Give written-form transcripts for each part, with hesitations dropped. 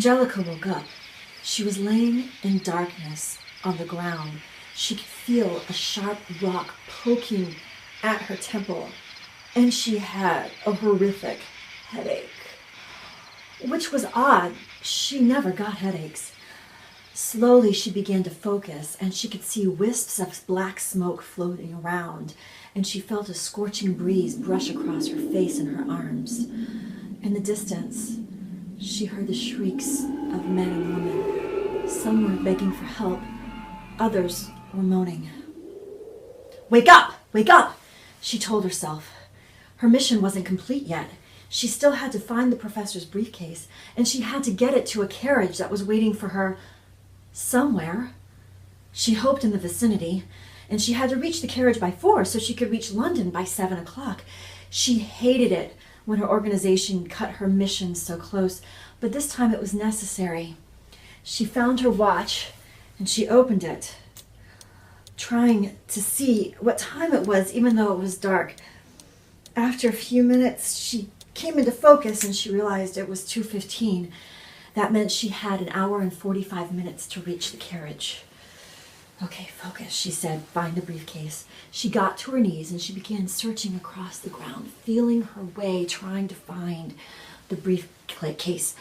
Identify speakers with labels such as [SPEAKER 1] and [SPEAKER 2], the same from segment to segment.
[SPEAKER 1] Angelica woke up. She was laying in darkness on the ground. She could feel a sharp rock poking at her temple, and she had a horrific headache. Which was odd. She never got headaches. Slowly she began to focus, and she could see wisps of black smoke floating around, and she felt a scorching breeze brush across her face and her arms. In the distance, she heard the shrieks of men and women. Some were begging for help. Others were moaning. "Wake up! Wake up!" she told herself. Her mission wasn't complete yet. She still had to find the professor's briefcase, and she had to get it to a carriage that was waiting for her somewhere. She hoped in the vicinity, and she had to reach the carriage by 4 so she could reach London by 7 o'clock. She hated it when her organization cut her mission so close, but this time it was necessary. She found her watch, and she opened it, trying to see what time it was, even though it was dark. After a few minutes, she came into focus, and she realized it was 2:15. That meant she had an hour and 45 minutes to reach the carriage. "Okay, focus," she said. "Find the briefcase." She got to her knees, and she began searching across the ground, feeling her way, trying to find the briefcase.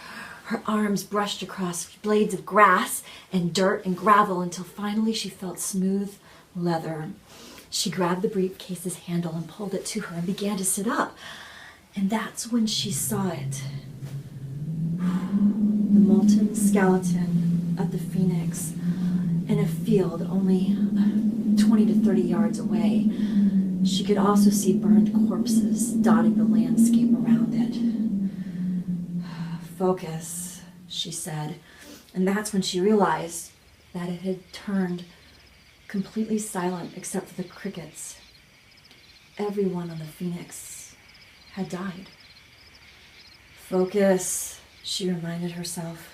[SPEAKER 1] Her arms brushed across blades of grass and dirt and gravel until finally she felt smooth leather. She grabbed the briefcase's handle and pulled it to her and began to sit up. And that's when she saw it. The molten skeleton of the phoenix in a field only 20 to 30 yards away. She could also see burned corpses dotting the landscape around it. "Focus," she said. And that's when she realized that it had turned completely silent except for the crickets. Everyone on the phoenix had died. "Focus," she reminded herself.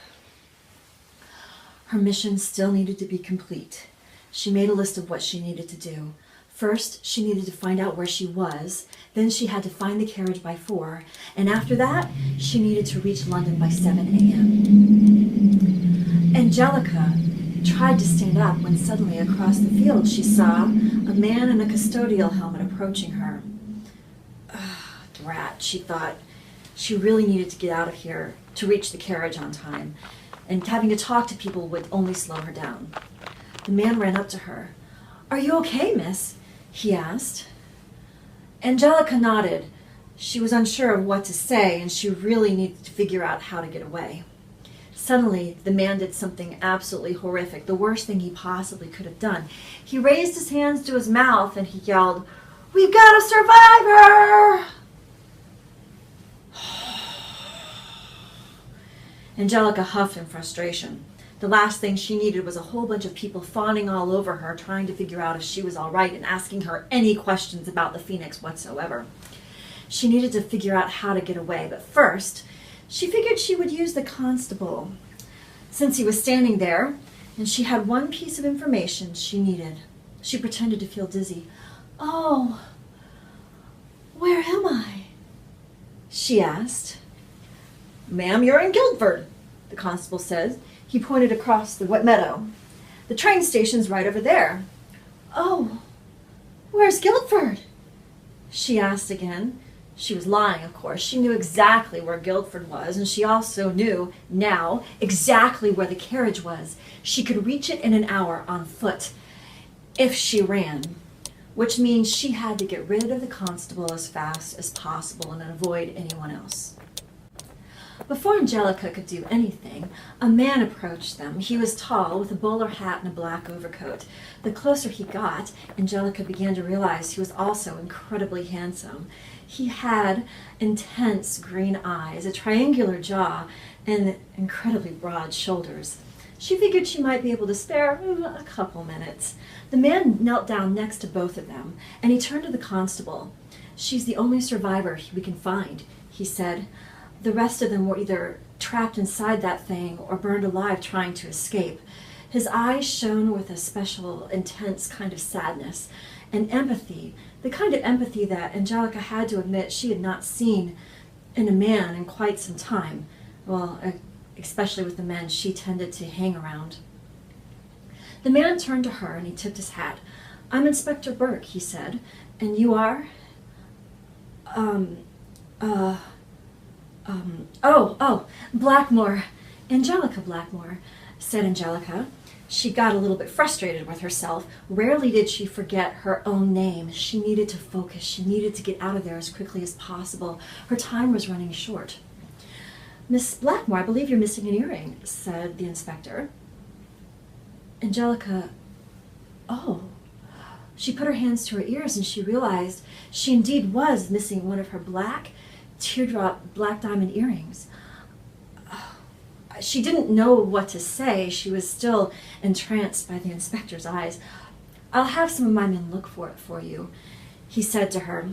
[SPEAKER 1] Her mission still needed to be complete. She made a list of what she needed to do. First, she needed to find out where she was. Then she had to find the carriage by 4. And after that, she needed to reach London by 7 a.m. Angelica tried to stand up when suddenly across the field she saw a man in a custodial helmet approaching her. Drat, she thought. She really needed to get out of here to reach the carriage on time, and having to talk to people would only slow her down. The man ran up to her. "Are you okay, miss?" he asked. Angelica nodded. She was unsure of what to say, and she really needed to figure out how to get away. Suddenly, the man did something absolutely horrific, the worst thing he possibly could have done. He raised his hands to his mouth and he yelled, "We've got a survivor!" Angelica huffed in frustration. The last thing she needed was a whole bunch of people fawning all over her, trying to figure out if she was all right and asking her any questions about the phoenix whatsoever. She needed to figure out how to get away, but first, she figured she would use the constable, since he was standing there, and she had one piece of information she needed. She pretended to feel dizzy. "Oh, where am I?" she asked. "Ma'am, you're in Guildford," the constable said. He pointed across the wet meadow. "The train station's right over there." "Oh, where's Guildford?" she asked again. She was lying, of course. She knew exactly where Guildford was, and she also knew now exactly where the carriage was. She could reach it in an hour on foot if she ran, which means she had to get rid of the constable as fast as possible and avoid anyone else. Before Angelica could do anything, a man approached them. He was tall, with a bowler hat and a black overcoat. The closer he got, Angelica began to realize he was also incredibly handsome. He had intense green eyes, a triangular jaw, and incredibly broad shoulders. She figured she might be able to spare a couple minutes. The man knelt down next to both of them, and he turned to the constable. "She's the only survivor we can find," he said. "The rest of them were either trapped inside that thing or burned alive trying to escape." His eyes shone with a special, intense kind of sadness and empathy, the kind of empathy that Angelica had to admit she had not seen in a man in quite some time. Well, especially with the men she tended to hang around. The man turned to her and he tipped his hat. "I'm Inspector Burke," he said. "And you are?" Blackmore. Angelica Blackmore," said Angelica. She got a little bit frustrated with herself. Rarely did she forget her own name. She needed to focus. She needed to get out of there as quickly as possible. Her time was running short. "Miss Blackmore, I believe you're missing an earring," said the inspector. Angelica, oh. She put her hands to her ears and she realized she indeed was missing one of her black teardrop black diamond earrings. She didn't know what to say. She was still entranced by the inspector's eyes. "I'll have some of my men look for it for you," he said to her.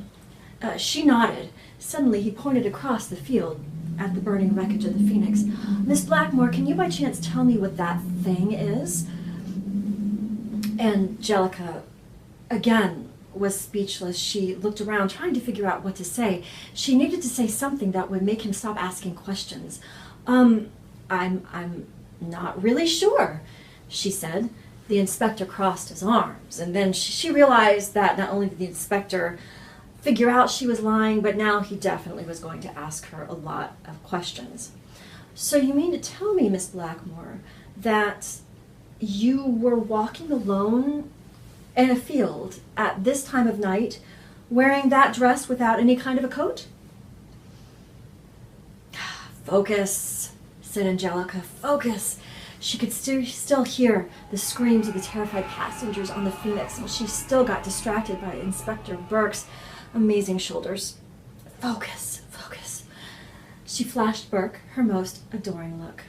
[SPEAKER 1] She nodded. Suddenly he pointed across the field at the burning wreckage of the Phoenix. "Miss Blackmore, can you by chance tell me what that thing is?" Angelica, again, was speechless. She looked around, trying to figure out what to say. She needed to say something that would make him stop asking questions. I'm not really sure," she said. The inspector crossed his arms, and then she realized that not only did the inspector figure out she was lying, but now he definitely was going to ask her a lot of questions. "So you mean to tell me, Miss Blackmore, that you were walking alone in a field at this time of night, wearing that dress without any kind of a coat?" "Focus," said Angelica. "Focus." She could still hear the screams of the terrified passengers on the Phoenix, and she still got distracted by Inspector Burke's amazing shoulders. "Focus, focus." She flashed Burke her most adoring look.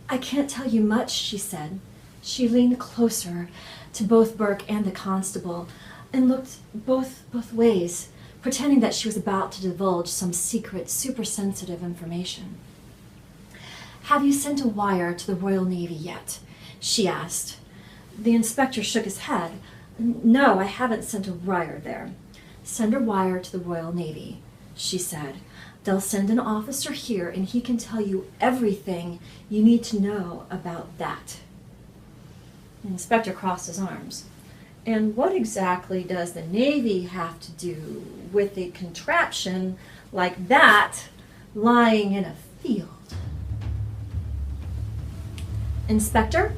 [SPEAKER 1] "I can't tell you much," she said. She leaned closer to both Burke and the constable and looked both ways, pretending that she was about to divulge some secret, super sensitive information. "Have you sent a wire to the Royal Navy yet?" she asked. The inspector shook his head. "No, I haven't sent a wire there." "Send a wire to the Royal Navy," she said. "They'll send an officer here and he can tell you everything you need to know about that." The inspector crossed his arms. "And what exactly does the Navy have to do with a contraption like that lying in a field?" "Inspector,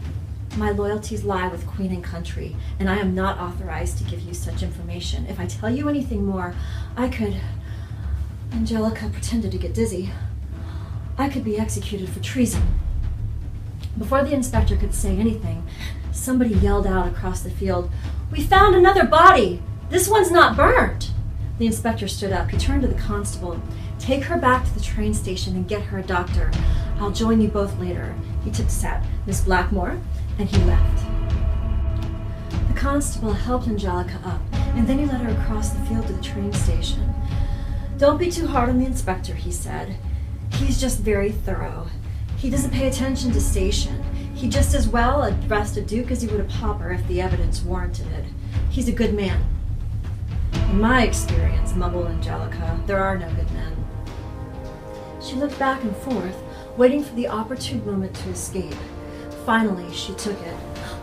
[SPEAKER 1] my loyalties lie with Queen and country, and I am not authorized to give you such information. If I tell you anything more, I could..." Angelica pretended to get dizzy. "I could be executed for treason." Before the inspector could say anything, somebody yelled out across the field, "We found another body! This one's not burned!" The inspector stood up. He turned to the constable. "Take her back to the train station and get her a doctor. I'll join you both later." He tipped his hat. "Miss Blackmore," and he left. The constable helped Angelica up, and then he led her across the field to the train station. "Don't be too hard on the inspector," he said. "He's just very thorough. He doesn't pay attention to station. He'd just as well arrest a duke as he would a pauper if the evidence warranted it. He's a good man." "In my experience," mumbled Angelica, "there are no good men." She looked back and forth, waiting for the opportune moment to escape. Finally, she took it.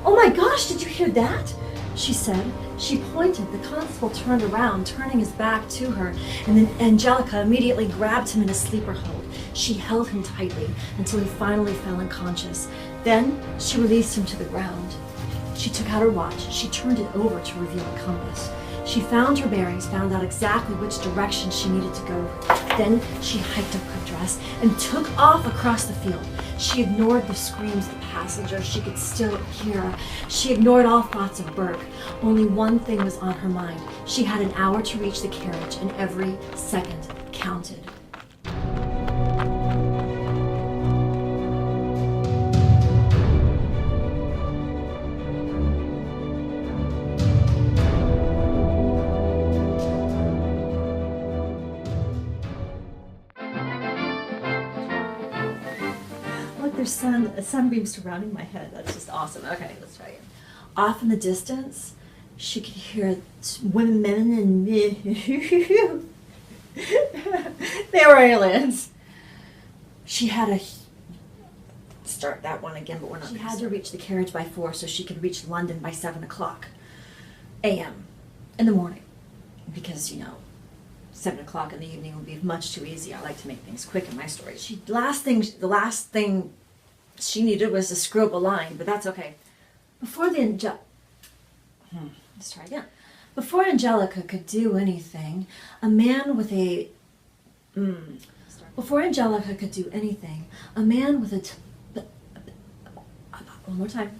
[SPEAKER 1] "Oh my gosh, did you hear that?" she said. She pointed. The constable turned around, turning his back to her, and then Angelica immediately grabbed him in a sleeper hold. She held him tightly until he finally fell unconscious. Then she released him to the ground. She took out her watch. She turned it over to reveal a compass. She found her bearings, found out exactly which direction she needed to go. Then she hiked up her dress and took off across the field. She ignored the screams of the passengers. She could still hear. She ignored all thoughts of Burke. Only one thing was on her mind. She had an hour to reach the carriage, and every second counted. There's sunbeams surrounding my head. That's just awesome. Okay, let's try it. Off in the distance, she could hear women and men. They were aliens. she had a start that one again, but we're not. She had to reach the carriage by 4 so she could reach London by 7 o'clock a.m. in the morning, because 7 o'clock in the evening would be much too easy. I like to make things quick in my stories. The last thing she needed was to screw up a line, but that's okay. Before let's try again. Before Angelica could do anything, a man with a Before Angelica could do anything, a man with a one more time.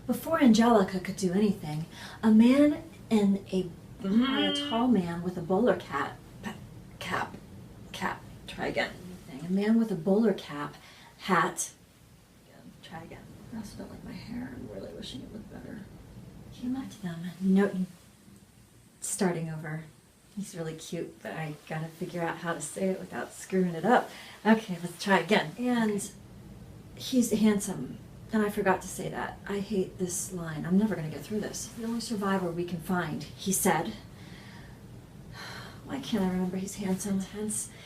[SPEAKER 1] Before Angelica could do anything, a man in a tall man with a bowler cap. Try again. A man with a bowler cap, hat. Try again. I also don't like my hair. I'm really wishing it looked better. Came up to them. No, starting over. He's really cute, but I gotta figure out how to say it without screwing it up. Okay, let's try again. And he's handsome. And I forgot to say that. I hate this line. I'm never gonna get through this. The only survivor we can find, he said. Why can't I remember? He's handsome,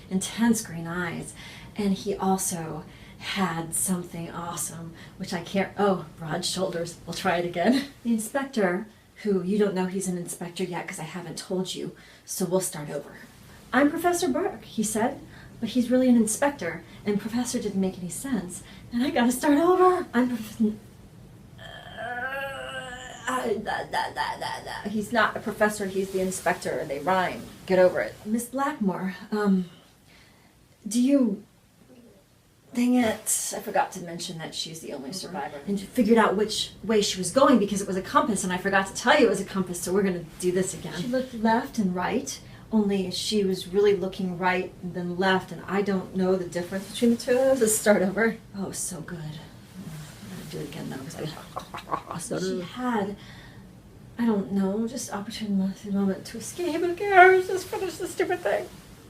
[SPEAKER 1] intense green eyes. And he also had something awesome, which I can't, broad shoulders. We'll try it again. The inspector, who you don't know he's an inspector yet because I haven't told you, so we'll start over. I'm Professor Burke, he said, but he's really an inspector, and professor didn't make any sense, and I gotta start over. He's not a professor, he's the inspector, and they rhyme. Get over it. Miss Blackmore, dang it, I forgot to mention that she's the only survivor. And figured out which way she was going because it was a compass, and I forgot to tell you it was a compass, so we're gonna do this again. She looked left and right, only she was really looking right and then left, and I don't know the difference between the two of us. Let's start over. Oh, so good. I'm gonna do it again though, because she had, I don't know, just opportune moment to escape. Who cares? Just finish the stupid thing.